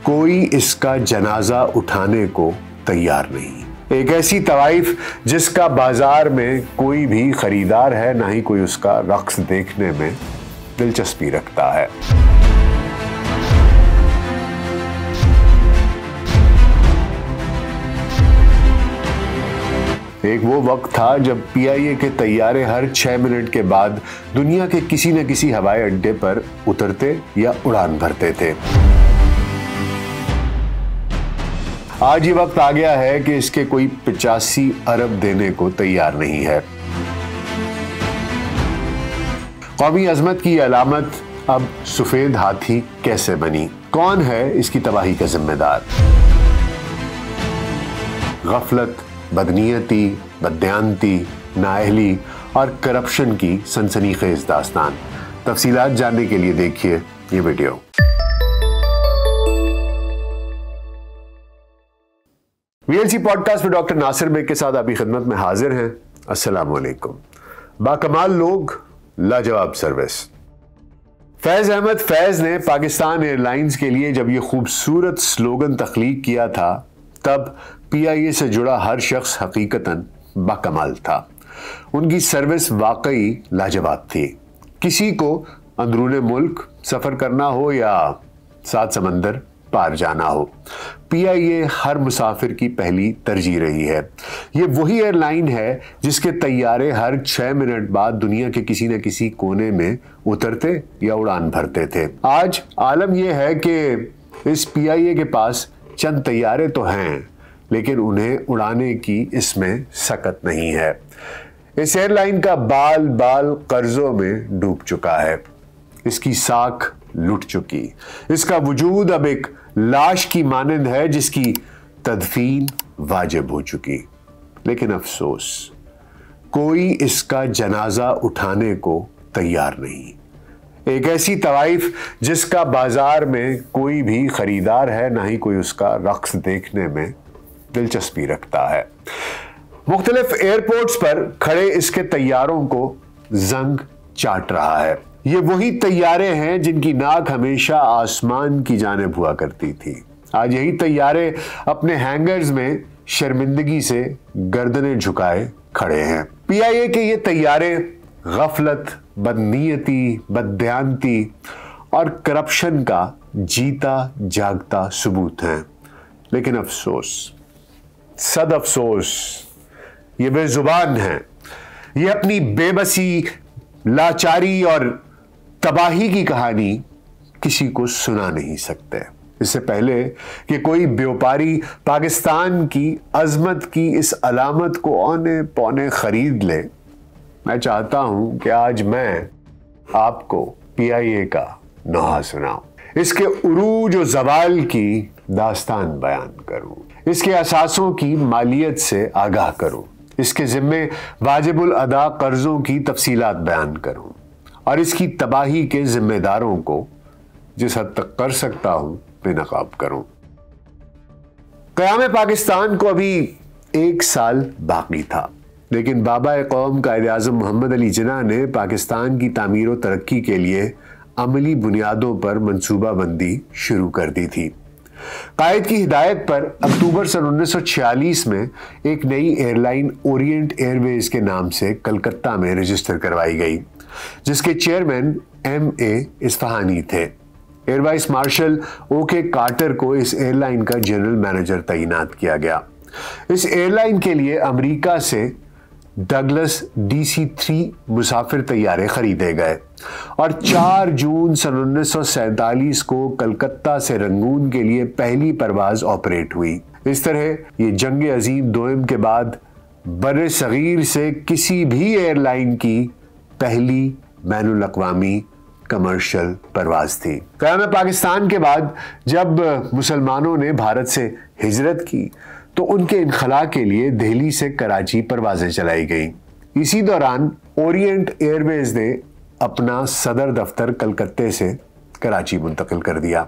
कोई इसका जनाजा उठाने को तैयार नहीं। एक ऐसी तवाइफ जिसका बाजार में कोई भी खरीदार है, ना ही कोई उसका रक्स देखने में दिलचस्पी रखता है। एक वो वक्त था जब PIA के तैयारे हर 6 मिनट के बाद दुनिया के किसी न किसी हवाई अड्डे पर उतरते या उड़ान भरते थे। आज ये वक्त आ गया है कि इसके कोई 85 अरब देने को तैयार नहीं है। कौमी अजमत की अलामत अब सफेद हाथी कैसे बनी? कौन है इसकी तबाही का जिम्मेदार? गफलत, बदनीयती, बदयांती, नाअहली और करप्शन की सनसनीखेज दास्तान। तफसीलात जानने के लिए देखिए ये वीडियो। VLC पॉडकास्ट में डॉक्टर नासिर बेग के साथ आपकी खिदमत में हाजिर हैं। अस्सलाम वालेकुम। बाकमाल लोग, लाजवाब सर्विस। फैज अहमद फैज ने पाकिस्तान एयरलाइंस के लिए जब ये खूबसूरत स्लोगन तख्लीक किया था, तब PIA से जुड़ा हर शख्स हकीकतन बाकमाल था। उनकी सर्विस वाकई लाजवाब थी। किसी को अंदरूने मुल्क सफर करना हो या 7 समंदर पार जाना हो, PIA हर मुसाफिर की पहली तरजीह रही है। ये वही एयरलाइन है जिसके तैयारे हर 6 मिनट बाद दुनिया के किसी न किसी कोने में उतरते या उड़ान भरते थे। आज आलम यह है कि इस PIA के पास चंद तैयारे तो हैं, लेकिन उन्हें उड़ाने की इसमें सकत नहीं है। इस एयरलाइन का बाल बाल कर्जों में डूब चुका है। इसकी साख लुट चुकी। इसका वजूद अब एक लाश की मानंद है जिसकी तदफीन वाजिब हो चुकी। लेकिन अफसोस, कोई इसका जनाजा उठाने को तैयार नहीं। एक ऐसी तवाइफ जिसका बाजार में कोई भी खरीदार है, ना ही कोई उसका रक्स देखने में दिलचस्पी रखता है। मुख्तलिफ एयरपोर्ट्स पर खड़े इसके तैयारों को जंग चाट रहा है। ये वही तैयारे हैं जिनकी नाक हमेशा आसमान की जानिब हुआ करती थी। आज यही तैयारे अपने हैंगर्स में शर्मिंदगी से गर्दनें झुकाए खड़े हैं। PIA के ये तैयारे गफलत, बदनीयती, बदयांती और करप्शन का जीता जागता सबूत हैं। लेकिन अफसोस, सद अफसोस, ये बेजुबान हैं। ये अपनी बेबसी, लाचारी और तबाही की कहानी किसी को सुना नहीं सकते। इससे पहले कि कोई व्यापारी पाकिस्तान की अजमत की इस अलामत को औने पौने खरीद ले, मैं चाहता हूं कि आज मैं आपको PIA का नोहा सुनाऊं, इसके उरूज और जवाल की दास्तान बयान करूं, इसके असासों की मालियत से आगाह करूं, इसके जिम्मे वाजिबुल अदा कर्जों की तफसीलात बयान करूं और इसकी तबाही के जिम्मेदारों को जिस हद तक कर सकता हूं बेनकाब करूं। क़याम पाकिस्तान को अभी 1 साल बाकी था, लेकिन बाबा कौम कायद-ए-आज़म मोहम्मद अली जिन्ना ने पाकिस्तान की तामीर और तरक्की के लिए अमली बुनियादों पर मंसूबाबंदी शुरू कर दी थी। कायद की हिदायत पर अक्टूबर सन 1946 में एक नई एयरलाइन ओरिएंट एयरवेज के नाम से कलकत्ता में रजिस्टर करवाई गई, जिसके चेयरमैन MA इस्फहानी थे। Air vice marshal OK Carter को इस एयरलाइन का जनरल मैनेजर तैनात किया गया। इस एयरलाइन के लिए अमेरिका से डगलस DC-3 मुसाफिर तैयारे खरीदे गए और 4 जून सन 1947 को कलकत्ता से रंगून के लिए पहली परवाज ऑपरेट हुई। इस तरह ये जंग अजीम दोयम के बाद बर्रे सगीर से किसी भी एयरलाइन की पहली बैनुल अक़वामी कमर्शियल परवाज थी। क़याम पाकिस्तान के बाद जब मुसलमानों ने भारत से हिजरत की तो उनके इनखला के लिए दिल्ली से कराची परवाजें चलाई गईं। इसी दौरान ओरिएंट एयरवेज ने अपना सदर दफ्तर कलकत्ते से कराची मुंतकिल कर दिया।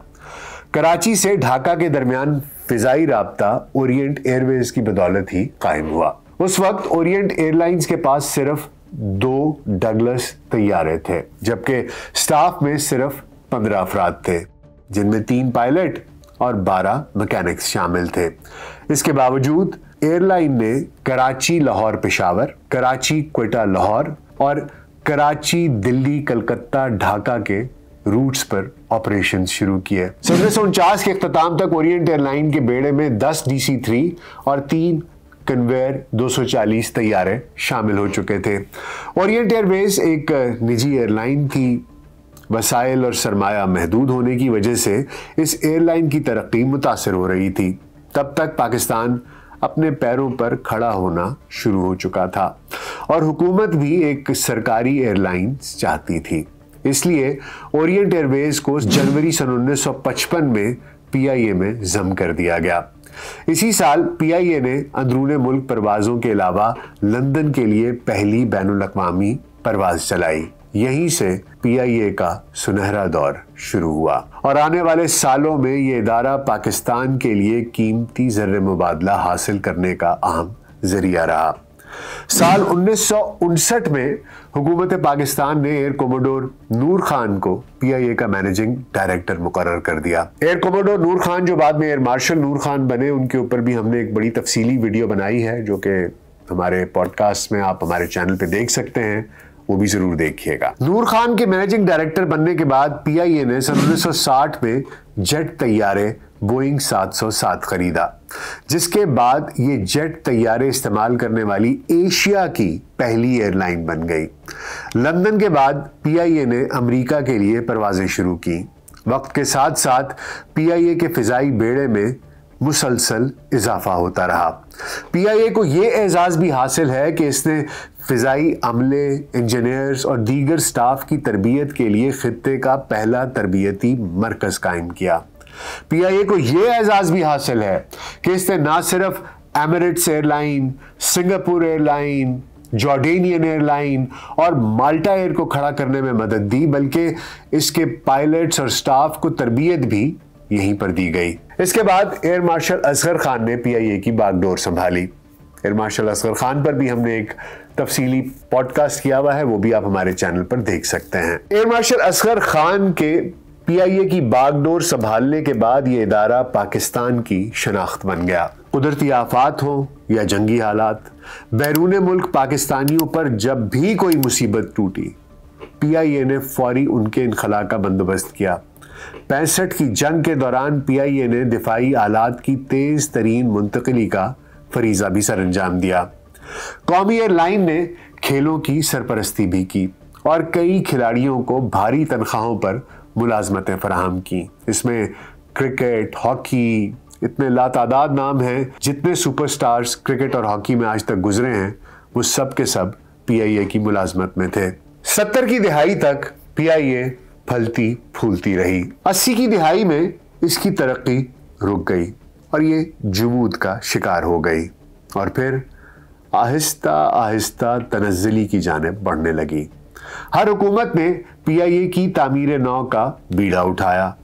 कराची से ढाका के दरमियान फिजाई राब्ता ओरिएंट एयरवेज की बदौलत ही कायम हुआ। उस वक्त ओरिएंट एयरलाइंस के पास सिर्फ 2 डगलस तैयारे थे, जबकि स्टाफ में सिर्फ 15 अफराद थे, जिनमें 3 पायलट और 12 मैकेनिक्स शामिल थे। इसके बावजूद एयरलाइन ने कराची लाहौर पेशावर, कराची क्वेटा लाहौर और कराची दिल्ली कलकत्ता ढाका के रूट्स पर ऑपरेशन शुरू किए। 1949 के इख्तिताम तक ओरिएंट एयरलाइन के बेड़े में 10 DC-3 और 3 कन्वेयर 240 तैयारे शामिल हो चुके थे। ओरिएंट एयरवेज एक निजी एयरलाइन थी। वसाइल और सरमाया महदूद होने की वजह से इस एयरलाइन की तरक्की मुतासिर हो रही थी। तब तक पाकिस्तान अपने पैरों पर खड़ा होना शुरू हो चुका था और हुकूमत भी एक सरकारी एयरलाइन चाहती थी। इसलिए ओरिएंट एयरवेज को जनवरी सन 1955 में PIA में जम कर दिया गया। इसी साल PIA ने अंदरूने मुल्क परवाजों के अलावा लंदन के लिए पहली बैनुल अक़वामी परवाज चलाई। यहीं से PIA का सुनहरा दौर शुरू हुआ और आने वाले सालों में ये इदारा पाकिस्तान के लिए कीमती ज़र्रे मुबादला हासिल करने का अहम जरिया रहा। साल 1959 में हुकूमत पाकिस्तान ने एयर कोमोडोर नूर खान को PIA का मैनेजिंग डायरेक्टर मुकर्रर कर दिया। एयर कोमोडोर नूर खान जो बाद में एयर मार्शल नूर खान बने, उनके ऊपर भी हमने एक बड़ी तफसीली वीडियो बनाई है जो कि हमारे पॉडकास्ट में आप हमारे चैनल पे देख सकते हैं, वो भी जरूर देखिएगा। नूर खान के मैनेजिंग डायरेक्टर बनने के बाद PIA ने सन 1960 में जेट तैयारे बोइंग 707 खरीदा, जिसके बाद ये जेट तैयारे इस्तेमाल करने वाली एशिया की पहली एयरलाइन बन गई। लंदन के बाद PIA ने अमेरिका के लिए परवाजें शुरू की। वक्त के साथ साथ PIA के फिजाई बेड़े में मुसलसल इजाफा होता रहा। PIA को ये एजाज भी हासिल है कि इसने फिजाई अमले, इंजीनियर्स और दीगर स्टाफ की तरबियत के लिए खित्ते का पहला तरबियती मरकज कायम किया। PIA को यह एजाज भी हासिल है कि इसने ना सिर्फ Emirates airline, Singapore airline, Jordanian airline और माल्टा एयर को खड़ा करने में मदद दी, बल्कि इसके पायलट्स और स्टाफ को तरबियत भी यहीं पर दी गई। इसके बाद एयर मार्शल असगर खान ने PIA की बागडोर संभाली। एयर मार्शल असगर खान पर भी हमने एक तफसीली पॉडकास्ट किया हुआ है, वो भी आप हमारे चैनल पर देख सकते हैं। एयर मार्शल असगर खान के PIA की बागडोर संभालने के बाद ये इदारा पाकिस्तान की शनाख्त बन गया। कुदरती आफात हो या जंगी हालात, बैरून मुल्क पाकिस्तानियों पर जब भी कोई मुसीबत टूटी, PIA ने फौरी उनके इनखला का बंदोबस्त किया। 65 की जंग के दौरान PIA ने दिफाई आलात की तेज तरीन मुंतकिली का फरीजा भी सरअंजाम दिया। कौमी एयरलाइन ने खेलों की सरपरस्ती भी की और कई खिलाड़ियों को भारी तनख्वाहों पर मुलाजमतें फराहम की। इसमें क्रिकेट, हॉकी, इतने लातादाद नाम हैं। जितने सुपरस्टार्स क्रिकेट और हॉकी में आज तक गुजरे हैं, वो सब के सब PIA की मुलाजमत में थे। 70 की दिहाई तक PIA फलती फूलती रही। 80 की दिहाई में इसकी तरक्की रुक गई और ये जुमूद का शिकार हो गई और फिर आहिस्ता आहिस्ता तनज़्ज़ुली की जानिब बढ़ने लगी। हर हुकूमत ने PIA की तामीर नौ का बीड़ा उठाया।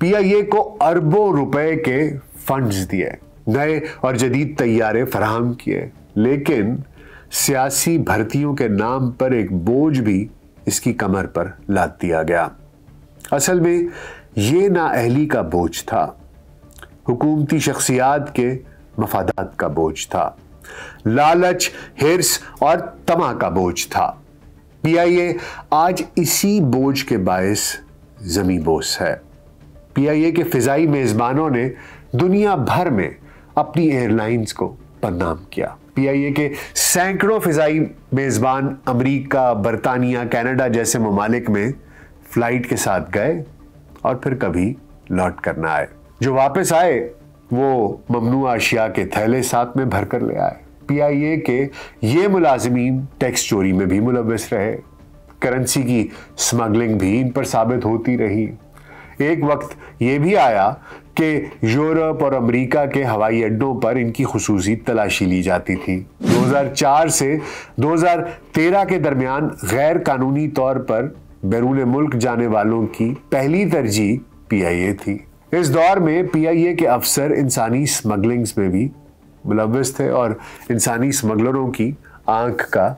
PIA को अरबों रुपए के फंड्स दिए, नए और जदीद तैयारे फराहम किए, लेकिन सियासी भर्तियों के नाम पर एक बोझ भी इसकी कमर पर लाद दिया गया। असल में ये नाअहली का बोझ था, हुकूमती शख्सियात के मफादात का बोझ था, लालच, हिर्स और तमा का बोझ था। PIA आज इसी बोझ के बायस ज़मींबोस है। PIA के फिजाई मेज़बानों ने दुनिया भर में अपनी एयरलाइंस को बदनाम किया। PIA के सैकड़ों फिजाई मेज़बान अमेरिका, बरतानिया, कनाडा जैसे ममालिक में फ्लाइट के साथ गए और फिर कभी लौट कर ना आए। जो वापस आए वो ममनूआ अशिया के थैले साथ में भर कर ले आए। PIA के ये मुलाजिमीन टैक्स चोरी में भी मुलव्वस रहे, करेंसी की स्मगलिंग भी इन पर साबित होती रही। एक वक्त ये भी आया कि यूरोप और अमेरिका के हवाई अड्डों पर इनकी खुसूसी तलाशी ली जाती थी। 2004 से 2013 के दरमियान गैर कानूनी तौर पर बैरून मुल्क जाने वालों की पहली तरजीह PIA थी। इस दौर में PIA के अफसर इंसानी स्मगलिंग्स में भी मुलव्वस थे और इंसानी स्मगलरों की आंख का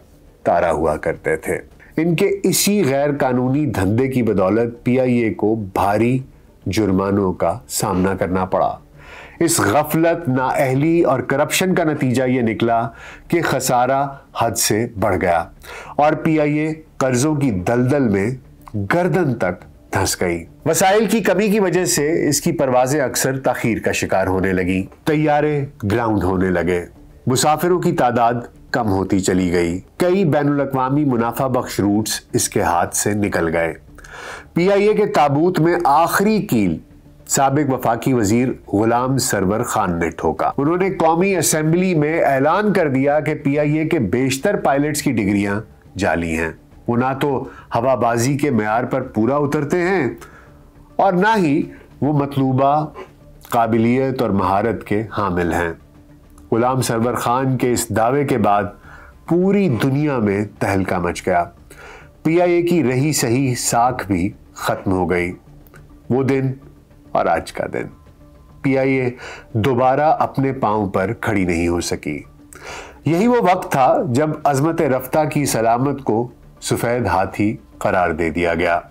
तारा हुआ करते थे। इनके इसी गैर कानूनी धंधे की बदौलत PIA को भारी जुर्मानों का सामना करना पड़ा। इस गफलत, नाअहली और करप्शन का नतीजा ये निकला कि खसारा हद से बढ़ गया और पीआईए कर्जों की दलदल में गर्दन तक धंस गई। वसाइल की कमी की वजह से इसकी परवाजें अक्सर ताखीर का शिकार होने लगी, तैयारे ग्राउंड होने लगे, मुसाफिरों की तादाद कम होती चली गई, कई बैनुल-अक़वामी मुनाफा बख्श रूट्स इसके हाथ से निकल गए। पीआईए के ताबूत में आखिरी कील साबिक वफाकी वजीर गुलाम सरवर खान ने ठोका। उन्होंने कौमी असेंबली में ऐलान कर दिया कि पीआईए के बेशतर पायलट्स की डिग्रियां जाली हैं। वो ना तो हवाबाजी के मेयार पर पूरा उतरते हैं और ना ही वो मतलूबा काबिलियत और महारत के हामिल हैं। गुलाम सरवर खान के इस दावे के बाद पूरी दुनिया में तहलका मच गया। पीआईए की रही सही साख भी खत्म हो गई। वो दिन और आज का दिन, पीआईए दोबारा अपने पांव पर खड़ी नहीं हो सकी। यही वो वक्त था जब अजमत रफ्ता की सलामत को सफेद हाथी करार दे दिया गया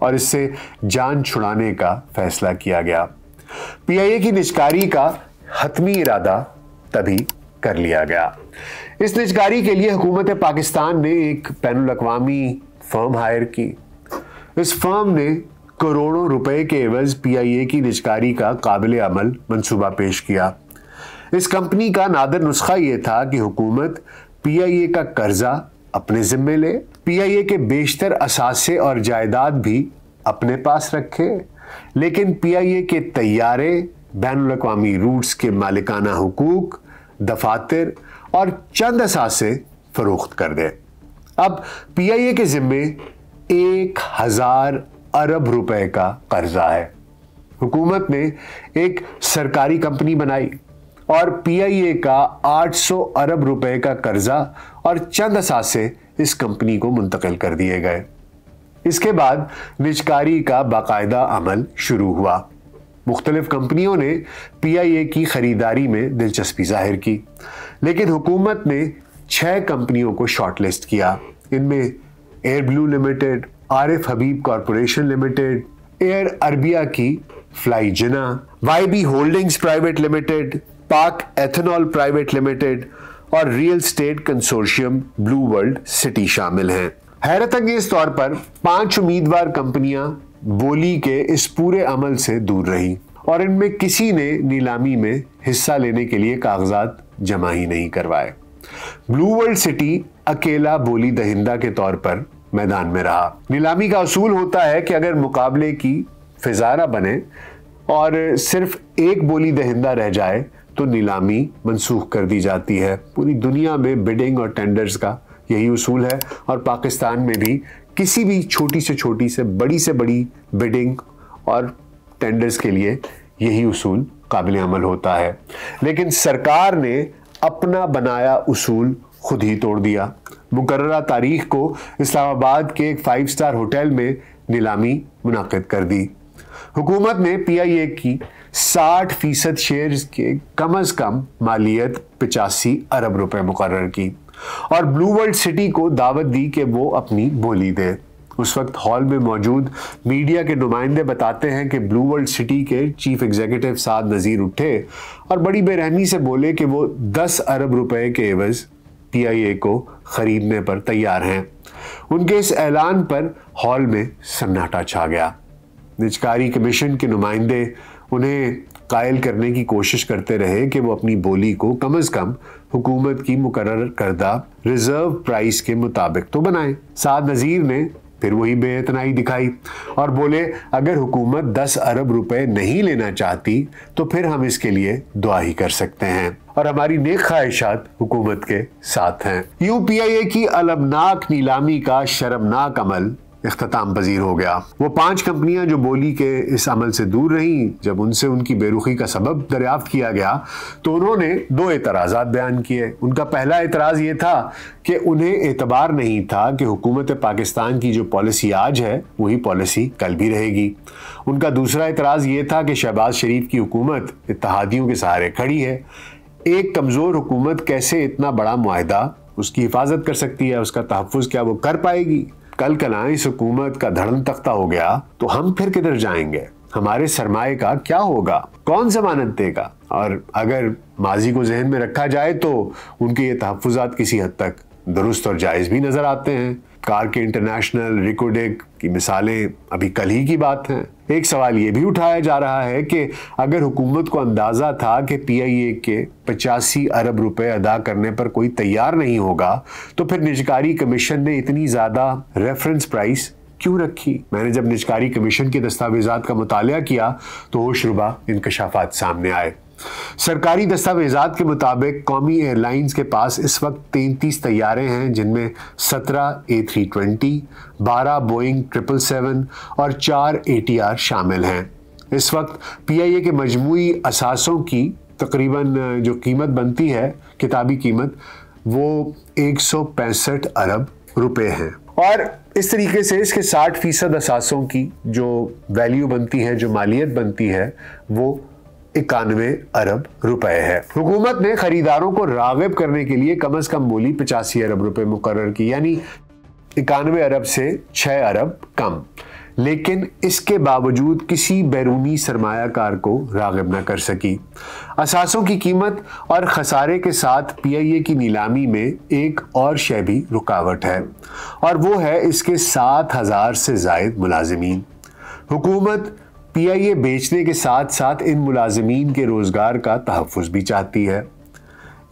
और इससे जान छुड़ाने का फैसला किया गया। पीआईए की निजकारी का हतमी इरादा तभी कर लिया गया। इस निजकारी के लिए हुकूमत पाकिस्तान ने एक बैनुल-अक़वामी फर्म हायर की। इस फर्म ने करोड़ों रुपए के एवज पीआईए की निजकारी का काबिल अमल मंसूबा पेश किया। इस कंपनी का नादर नुस्खा यह था कि हुकूमत पीआईए का कर्जा अपने जिम्मे ले, पीआईए के बेशतर असासे और जायदाद भी अपने पास रखे, लेकिन पीआईए के तैयारे, बैनुल-अक़वामी रूट्स के मालिकाना हुकूक, दफातर और चंद असासे फरोख्त कर दे। अब पीआईए के जिम्मे 1000 अरब रुपए का कर्जा है। हुकूमत ने एक सरकारी कंपनी बनाई और पीआईए का 800 अरब रुपए का कर्जा और चंद असासे इस कंपनी को मुंतकिल कर दिए गए। इसके बाद निजकारी का बाकायदा अमल शुरू हुआ। मुख्तलिफ कंपनियों ने पीआईए की खरीदारी में दिलचस्पी जाहिर की, लेकिन हुकूमत ने 6 कंपनियों को शॉर्टलिस्ट किया। इनमें एयर ब्लू लिमिटेड, आरिफ हबीब कॉरपोरेशन लिमिटेड, एयर अरबिया की फ्लाई जिना, वाईबी होल्डिंग्स प्राइवेट लिमिटेड, पाक एथेनॉल प्राइवेट लिमिटेड और real estate consortium blue world city शामिल हैं। हैरत अंगेज तौर पर 5 उम्मीदवार कंपनियां बोली के इस पूरे अमल से दूर रही और इनमें किसी ने नीलामी में हिस्सा लेने के लिए कागजात जमा ही नहीं करवाए। ब्लू वर्ल्ड सिटी अकेला बोली दहिंदा के तौर पर मैदान में रहा। नीलामी का असूल होता है कि अगर मुकाबले की फिजारा बने और सिर्फ एक बोली दहिंदा रह जाए तो नीलामी मनसूख कर दी जाती है। पूरी दुनिया में बिडिंग और टेंडर्स का यही उसूल है और पाकिस्तान में भी किसी भी छोटी से बड़ी बिडिंग और टेंडर्स के लिए यही उसूल काबिल अमल होता है। लेकिन सरकार ने अपना बनाया उसूल खुद ही तोड़ दिया। मुकर्ररा तारीख को इस्लामाबाद के एक 5 स्टार होटल में नीलामी मुनाकिद कर दी। हुकूमत ने पीआईए की 60% शेयर्स के कम अज कम मालियत 85 अरब रुपए मुकर्रर की और ब्लू वर्ल्ड सिटी को दावत दी कि वो अपनी बोली दे। उस वक्त हॉल में मौजूद मीडिया के नुमाइंदे बताते हैं कि ब्लू वर्ल्ड सिटी के चीफ एग्जीक्यूटिव साद नज़ीर उठे और बड़ी बेरहमी से बोले कि वो 10 अरब रुपए के एवज पीआईए को खरीदने पर तैयार हैं। उनके इस ऐलान पर हॉल में सन्नाटा छा गया। निजकारी कमीशन के नुमाइंदे उन्हें कायल करने की कोशिश करते रहे कि वो अपनी बोली को कम अज कम हुकूमत की मुकर्रर करदा रिजर्व प्राइस के मुताबिक तो बनाएं। साद नज़ीर ने फिर वही बेइतनाई दिखाई और बोले अगर हुकूमत 10 अरब रुपए नहीं लेना चाहती तो फिर हम इसके लिए दुआ ही कर सकते हैं और हमारी नेक ख्वाहिशात हुकूमत के साथ हैं। यूपीआईए की अलमनाक नीलामी का शर्मनाक अमल इख्तिताम पजीर हो गया। वो 5 कंपनियां जो बोली के इस अमल से दूर रहीं, जब उनसे उनकी बेरुखी का सबब दरियाफ्त किया गया तो उन्होंने 2 एतराज़ात बयान किए। उनका पहला एतराज़ ये था कि उन्हें एतबार नहीं था कि हुकूमत पाकिस्तान की जो पॉलिसी आज है वही पॉलिसी कल भी रहेगी। उनका दूसरा एतराज़ ये था कि शहबाज शरीफ की हुकूमत इत्तेहादियों के सहारे खड़ी है। एक कमज़ोर हुकूमत कैसे इतना बड़ा मुआहदा उसकी हिफाजत कर सकती है, उसका तहफ़्फ़ुज़ क्या वो कर पाएगी? कल कलां इस हुकूमत का धड़न तख्ता हो गया तो हम फिर किधर जाएंगे? हमारे सरमाए का क्या होगा, कौन जमानत देगा? और अगर माजी को जहन में रखा जाए तो उनके ये तहफ्फुज़ात किसी हद तक दुरुस्त और जायज़ भी नजर आते हैं। कार के इंटरनेशनल रिकोडेक की मिसालें अभी कल ही की बात हैं। एक सवाल ये भी उठाया जा रहा है कि अगर हुकूमत को अंदाजा था कि PIA के 85 अरब रुपए अदा करने पर कोई तैयार नहीं होगा तो फिर निजकारी कमीशन ने इतनी ज्यादा रेफरेंस प्राइस क्यों रखी? मैंने जब निजकारी कमीशन के दस्तावेजात का मुतालिया किया तो होशरुबा इंकशाफात सामने आए। सरकारी दस्तावेजात के मुताबिक कौमी एयरलाइंस के पास इस वक्त 33 तैयारे हैं, जिनमें 17 A320, 12 बोइंग 777 और 4 ATR शामिल हैं। इस वक्त PIA के मजमूई असासों की तकरीबन जो कीमत बनती है, किताबी कीमत, वो 165 अरब रुपए है। और इस तरीके से इसके 60% असासों की जो वैल्यू बनती है, जो मालियत बनती है, वो 91 अरब रुपए है। हुकूमत ने खरीदारों को राग़िब करने के लिए कम से कम बोली 85 अरब रुपए मुकर्रर की, यानी 91 अरब से 6 अरब कम। लेकिन इसके बावजूद किसी बैरूनी सरमायाकार को राग़िब न कर सकी। असासों की कीमत और खसारे के साथ PIA की नीलामी में एक और शय भी रुकावट है, और वो है इसके 7,000 से ज़ायद मुलाजिमीन। हुकूमत PIA बेचने के साथ साथ इन मुलाजिमीन के रोजगार का तहफ़्फ़ुज़ भी चाहती है।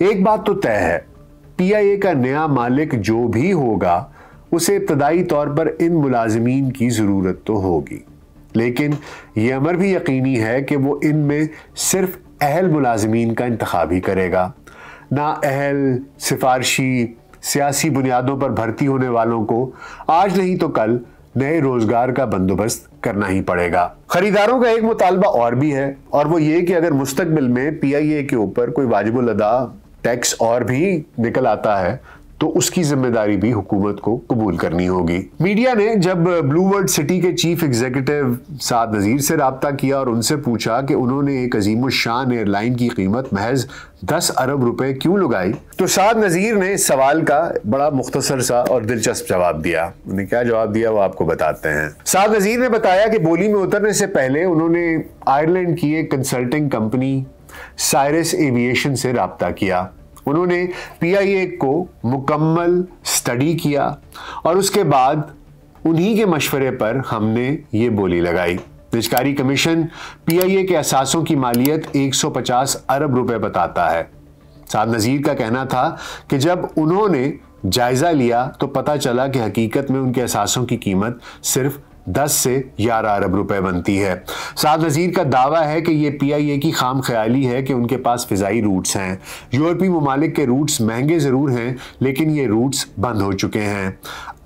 एक बात तो तय है, PIA का नया मालिक जो भी होगा उसे इब्तदाई तौर पर इन मुलाजिमीन की ज़रूरत तो होगी, लेकिन यह अमर भी यकीनी है कि वो इनमें सिर्फ अहल मुलाजिमीन का इंतखाब ही करेगा। ना अहल, सिफारशी, सियासी बुनियादों पर भर्ती होने वालों को आज नहीं तो कल नए रोजगार का बंदोबस्त करना ही पड़ेगा। खरीदारों का एक मुतालबा और भी है, और वो ये कि अगर मुस्तकबिल में PIA के ऊपर कोई वाजिबुल अदा टैक्स और भी निकल आता है तो उसकी जिम्मेदारी भी हुकूमत को कबूल करनी होगी। मीडिया ने जब ब्लू वर्ल्ड सिटी के चीफ एग्जीक्यूटिव साद नज़ीर से राब्ता किया और उनसे पूछा कि उन्होंने एक अजीमुशान एयरलाइन की कीमत महज 10 अरब रुपए क्यों लगाई, तो साद नज़ीर ने इस सवाल का बड़ा मुख्तसर सा और दिलचस्प जवाब दिया। उन्हें क्या जवाब दिया वो आपको बताते हैं। साद नज़ीर ने बताया कि बोली में उतरने से पहले उन्होंने आयरलैंड की एक कंसल्टिंग कंपनी साइरस एविएशन से राब्ता किया। उन्होंने PIA को मुकम्मल स्टडी किया और उसके बाद उन्हीं के मशवरे पर हमने ये बोली लगाई। निजकारी कमीशन PIA के असासों की मालियत 150 अरब रुपए बताता है। साद नज़ीर का कहना था कि जब उन्होंने जायजा लिया तो पता चला कि हकीकत में उनके असासों की कीमत सिर्फ 10 से 11 अरब रुपए बनती है। साद नज़ीर का दावा है कि ये PIA की खाम ख्याली है कि उनके पास फ़िज़ाई रूट्स हैं। यूरोपीय ममालिक के रूट्स महंगे ज़रूर हैं, लेकिन ये रूट्स बंद हो चुके हैं।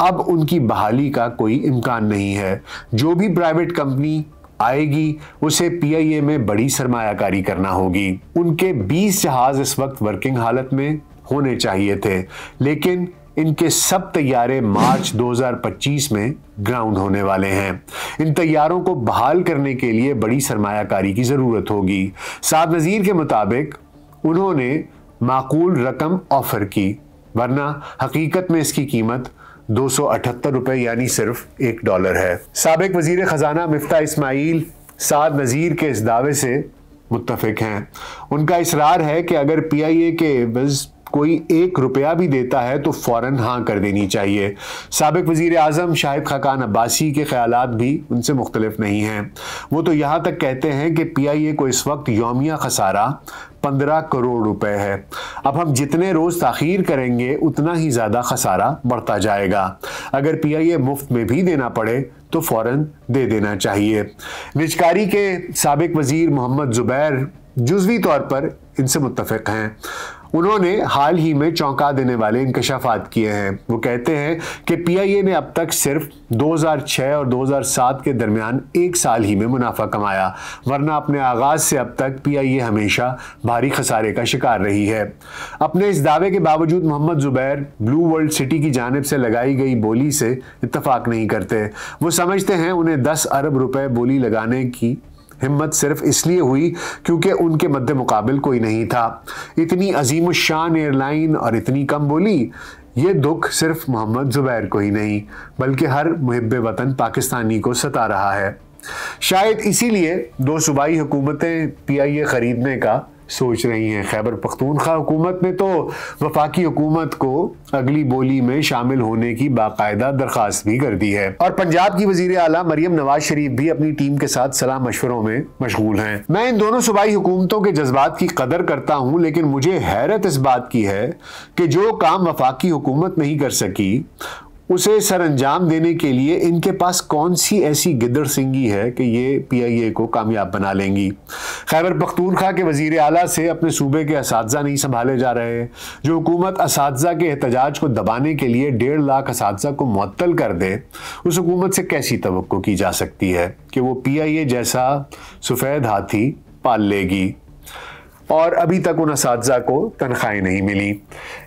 अब उनकी बहाली का कोई इम्कान नहीं है। जो भी प्राइवेट कंपनी आएगी उसे PIA में बड़ी सरमायाकारी करना होगी। उनके 20 जहाज़ इस वक्त वर्किंग हालत में होने चाहिए थे, लेकिन इनके सब तैयारे मार्च 2025 में ग्राउंड होने वाले हैं। इन तैयारों को बहाल करने के लिए बड़ी सरमायाकारी की ज़रूरत होगी। साद नज़ीर के मुताबिक उन्होंने माकूल रकम ऑफर की, वरना हकीकत में इसकी कीमत 278 रुपए यानी सिर्फ $1 है। साबिक वजीर खजाना मिफ्ता इस्माइल साद नज़ीर के इस दावे से मुत्तफिक हैं। उनका इसरार है कि अगर PIA के एवज़ कोई 1 रुपया भी देता है तो फौरन हाँ कर देनी चाहिए। साबिक वजीर आज़म शाहिद खाकान अब्बासी के ख्यालात भी उनसे मुख्तलिफ नहीं हैं। वो तो यहाँ तक कहते हैं कि PIA को इस वक्त यौमिया खसारा 15 करोड़ रुपए है। अब हम जितने रोज़ ताख़ीर करेंगे उतना ही ज़्यादा खसारा बढ़ता जाएगा। अगर PIA मुफ्त में भी देना पड़े तो फौरन दे देना चाहिए। निजकारी के साबिक वजीर मोहम्मद ज़ुबैर जुज़वी तौर पर इनसे मुत्तफ़िक़ हैं। उन्होंने हाल ही में चौंका देने वाले इंकशाफात किए हैं। वो कहते हैं कि PIA ने अब तक सिर्फ 2006 और 2007 के दरमियान 1 साल ही में मुनाफा कमाया, वरना अपने आगाज से अब तक PIA हमेशा भारी खसारे का शिकार रही है। अपने इस दावे के बावजूद Mohammed Zubair blue world city की जानिब से लगाई गई बोली से इत्तफाक नहीं करते। वो समझते हैं उन्हें 10 अरब रुपए बोली लगाने की हिम्मत सिर्फ इसलिए हुई क्योंकि उनके मद्दे मुकाबिल कोई नहीं था। इतनी अजीमुशान एयरलाइन और इतनी कम बोली, ये दुख सिर्फ मोहम्मद ज़ुबैर को ही नहीं बल्कि हर मुहिब्बे वतन पाकिस्तानी को सता रहा है। शायद इसीलिए दो सूबाई हुकूमतें PIA खरीदने का सोच रही हैं। खैबर पख्तूनख्वा हुकूमत ने तो वफाकी हुकूमत को अगली बोली में शामिल होने की बाकायदा दरखास्त भी कर दी है और पंजाब की वजीर आला मरियम नवाज शरीफ भी अपनी टीम के साथ सलाह मशवरों में मशगूल हैं। मैं इन दोनों सूबाई हुकूमतों के जज्बात की कदर करता हूं, लेकिन मुझे हैरत इस बात की है कि जो काम वफाकी हुकूमत नहीं कर सकी उसे सर अंजाम देने के लिए इनके पास कौन सी ऐसी गिद्दड़ सिंगी है कि ये PIA को कामयाब बना लेंगी। खैबर पख्तूनख्वा के वजीर आला से अपने सूबे के असातिज़ा नहीं संभाले जा रहे। जो हुकूमत असातिज़ा के एहतजाज को दबाने के लिए 1.5 लाख असातिज़ा को मुअत्तल कर दे, उस हुकूमत से कैसी तवक्को की जा सकती है कि वो PIA जैसा सफ़ेद हाथी पाल लेगी। और अभी तक उन असातिज़ा को तनख्वाहें नहीं मिली।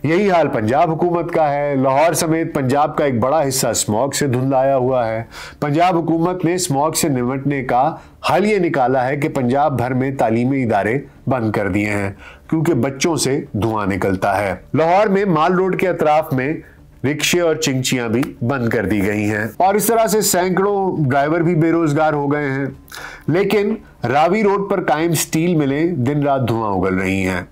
यही हाल पंजाब हुकूमत का है। लाहौर समेत पंजाब का एक बड़ा हिस्सा स्मॉग से धुंधलाया हुआ है। पंजाब हुकूमत ने स्मॉग से निपटने का हल ये निकाला है कि पंजाब भर में तालीमी इदारे बंद कर दिए हैं क्योंकि बच्चों से धुआं निकलता है। लाहौर में माल रोड के अतराफ में रिक्शे और चिंचियां भी बंद कर दी गई हैं और इस तरह से सैकड़ों ड्राइवर भी बेरोजगार हो गए हैं। लेकिन रावी रोड पर कायम स्टील मिलें दिन रात धुआं उगल रही हैं।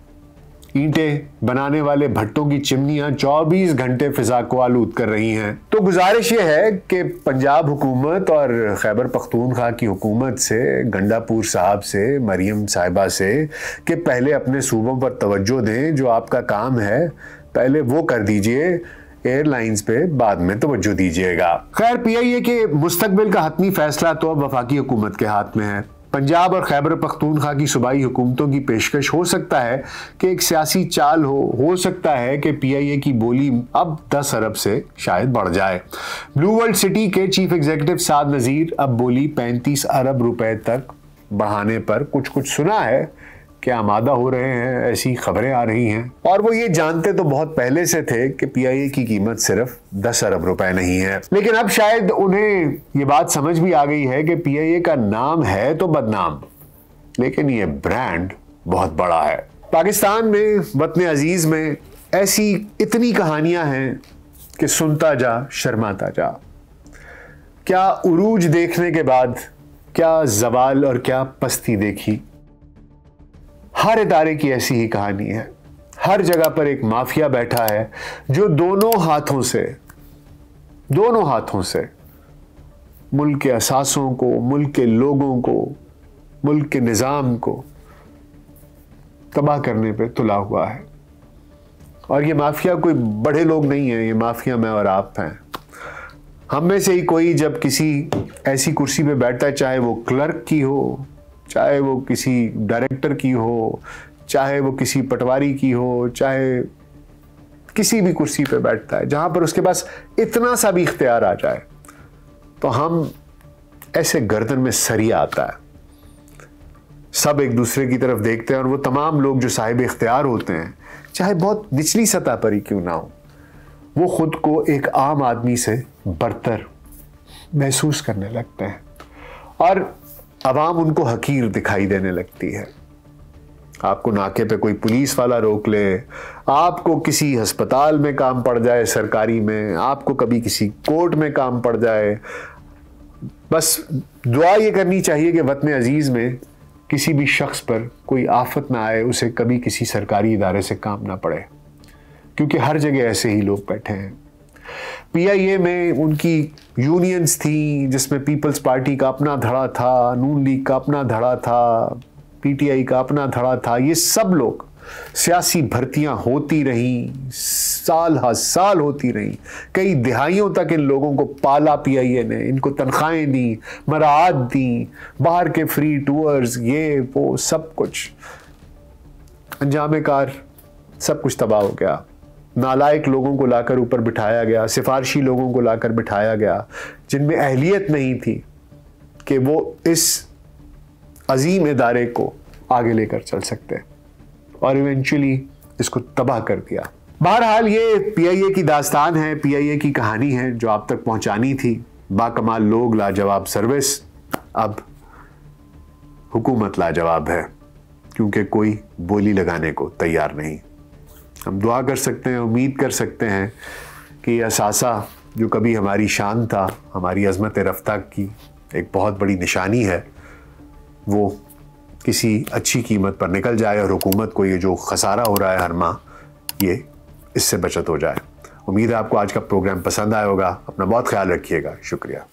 ईंटें बनाने वाले भट्टों की चिमनियां 24 घंटे फिजा को आलूद कर रही हैं। तो गुजारिश यह है कि पंजाब हुकूमत और खैबर पख्तूनख्वा की हुकूमत से, गंडापुर साहब से, मरियम साहिबा से कि पहले अपने सूबों पर तवज्जो दें। जो आपका काम है पहले वो कर दीजिए, एयरलाइंस पे बाद में तवज्जो दीजिएगा। खैर, PIA के मुस्तकबिल का हतमी फैसला तो अब वफाकी हुकूमत के हाथ में है। पंजाब और खैबर पख्तूनख्वा की सूबाई हुकूमतों की पेशकश हो सकता है कि एक सियासी चाल हो सकता है कि PIA की बोली अब 10 अरब से शायद बढ़ जाए। ब्लू वर्ल्ड सिटी के चीफ एग्जीक्यूटिव साद नज़ीर अब बोली 35 अरब रुपए तक बढ़ाने पर कुछ सुना है कि आमादा हो रहे हैं, ऐसी खबरें आ रही हैं। और वो ये जानते तो बहुत पहले से थे कि PIA की कीमत सिर्फ 10 अरब रुपए नहीं है। लेकिन अब शायद उन्हें ये बात समझ भी आ गई है कि PIA का नाम है तो बदनाम, लेकिन ये ब्रांड बहुत बड़ा है। पाकिस्तान में, वतन अजीज में ऐसी इतनी कहानियां हैं कि सुनता जा शर्माता जा। क्या उरूज देखने के बाद क्या जवाल और क्या पस्ती देखी। हर इदारे की ऐसी ही कहानी है। हर जगह पर एक माफिया बैठा है जो दोनों हाथों से मुल्क के असासों को, मुल्क के लोगों को, मुल्क के निज़ाम को तबाह करने पे तुला हुआ है। और ये माफिया कोई बड़े लोग नहीं है, ये माफिया मैं और आप हैं। हम में से ही कोई जब किसी ऐसी कुर्सी पे बैठता है, चाहे वो क्लर्क की हो, चाहे वो किसी डायरेक्टर की हो, चाहे वो किसी पटवारी की हो, चाहे किसी भी कुर्सी पे बैठता है जहां पर उसके पास इतना सा भी इख्तियार आ जाए तो हम ऐसे गर्दन में सरिया आता है। सब एक दूसरे की तरफ देखते हैं और वो तमाम लोग जो साहिब इख्तियार होते हैं, चाहे बहुत निचली सतह पर ही क्यों ना हो, वो खुद को एक आम आदमी से बरतर महसूस करने लगते हैं और अवाम उनको हकीर दिखाई देने लगती है। आपको नाके पे कोई पुलिस वाला रोक ले, आपको किसी अस्पताल में काम पड़ जाए सरकारी में, आपको कभी किसी कोर्ट में काम पड़ जाए, बस दुआ ये करनी चाहिए कि वतन अजीज में किसी भी शख्स पर कोई आफत ना आए, उसे कभी किसी सरकारी इदारे से काम ना पड़े, क्योंकि हर जगह ऐसे ही लोग बैठे हैं। PIA में उनकी यूनियंस थी जिसमें पीपल्स पार्टी का अपना धड़ा था, नून लीग का अपना धड़ा था, PTI का अपना धड़ा था। ये सब लोग, सियासी भर्तियां होती रहीं, साल हर साल होती रहीं, कई दिहाइयों तक इन लोगों को पाला PIA ने, इनको तनख्वाहें दी, मराआत दी, बाहर के फ्री टूर्स, ये वो सब कुछ। अंजामे कार सब कुछ तबाह हो गया। नालायक लोगों को लाकर ऊपर बिठाया गया, सिफारशी लोगों को लाकर बिठाया गया जिनमें अहलियत नहीं थी कि वो इस अजीम इदारे को आगे लेकर चल सकते, और इवेंचुअली इसको तबाह कर दिया। बहरहाल ये PIA की दास्तान है, PIA की कहानी है जो आप तक पहुंचानी थी। बाकमाल लोग, लाजवाब सर्विस। अब हुकूमत लाजवाब है क्योंकि कोई बोली लगाने को तैयार नहीं। हम दुआ कर सकते हैं, उम्मीद कर सकते हैं कि असासा जो कभी हमारी शान था, हमारी अज़मत रफ्ता की, एक बहुत बड़ी निशानी है वो किसी अच्छी कीमत पर निकल जाए और हुकूमत को ये जो खसारा हो रहा है हर माह, ये इससे बचत हो जाए। उम्मीद है आपको आज का प्रोग्राम पसंद आया होगा। अपना बहुत ख्याल रखिएगा। शुक्रिया।